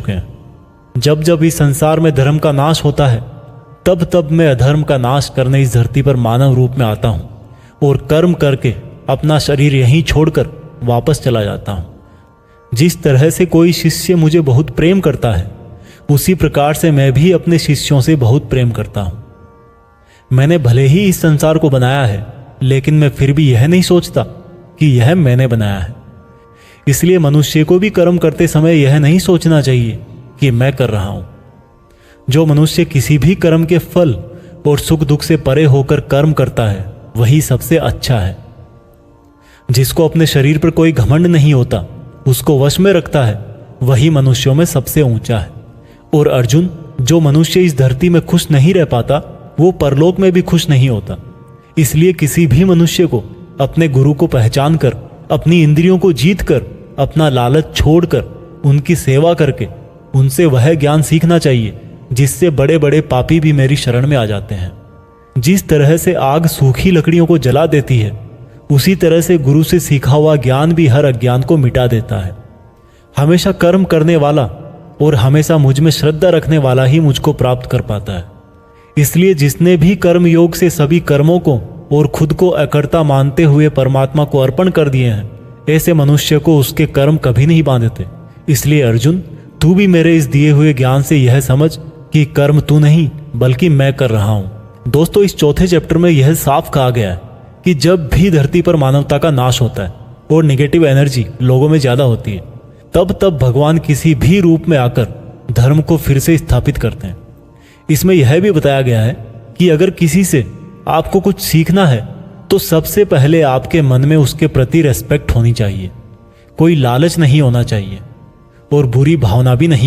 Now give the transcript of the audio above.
चुके हैं। जब जब इस संसार में धर्म का नाश होता है तब तब मैं अधर्म का नाश करने इस धरती पर मानव रूप में आता हूँ और कर्म करके अपना शरीर यहीं छोड़कर वापस चला जाता हूँ। जिस तरह से कोई शिष्य मुझे बहुत प्रेम करता है उसी प्रकार से मैं भी अपने शिष्यों से बहुत प्रेम करता हूँ। मैंने भले ही इस संसार को बनाया है लेकिन मैं फिर भी यह नहीं सोचता कि यह मैंने बनाया है। इसलिए मनुष्य को भी कर्म करते समय यह नहीं सोचना चाहिए कि मैं कर रहा हूं। जो मनुष्य किसी भी कर्म के फल और सुख दुख से परे होकर कर्म करता है वही सबसे अच्छा है। जिसको अपने शरीर पर कोई घमंड नहीं होता, उसको वश में रखता है, वही मनुष्यों में सबसे ऊंचा है। और अर्जुन, जो मनुष्य इस धरती में खुश नहीं रह पाता वो परलोक में भी खुश नहीं होता। इसलिए किसी भी मनुष्य को अपने गुरु को पहचान कर, अपनी इंद्रियों को जीत कर, अपना लालच छोड़कर उनकी सेवा करके उनसे वह ज्ञान सीखना चाहिए जिससे बड़े बड़े पापी भी मेरी शरण में आ जाते हैं। जिस तरह से आग सूखी लकड़ियों को जला देती है उसी तरह से गुरु से सीखा हुआ ज्ञान भी हर अज्ञान को मिटा देता है। हमेशा कर्म करने वाला और हमेशा मुझ में श्रद्धा रखने वाला ही मुझको प्राप्त कर पाता है। इसलिए जिसने भी कर्म योग से सभी कर्मों को और खुद को अकर्ता मानते हुए परमात्मा को अर्पण कर दिए हैं, ऐसे मनुष्य को उसके कर्म कभी नहीं बांधते। इसलिए अर्जुन, तू भी मेरे इस दिए हुए ज्ञान से यह समझ कि कर्म तू नहीं बल्कि मैं कर रहा हूं। दोस्तों, इस चौथे चैप्टर में यह साफ कहा गया है कि जब भी धरती पर मानवता का नाश होता है और नेगेटिव एनर्जी लोगों में ज्यादा होती है तब तब भगवान किसी भी रूप में आकर धर्म को फिर से स्थापित करते हैं। इसमें यह भी बताया गया है कि अगर किसी से आपको कुछ सीखना है तो सबसे पहले आपके मन में उसके प्रति रेस्पेक्ट होनी चाहिए, कोई लालच नहीं होना चाहिए और बुरी भावना भी नहीं।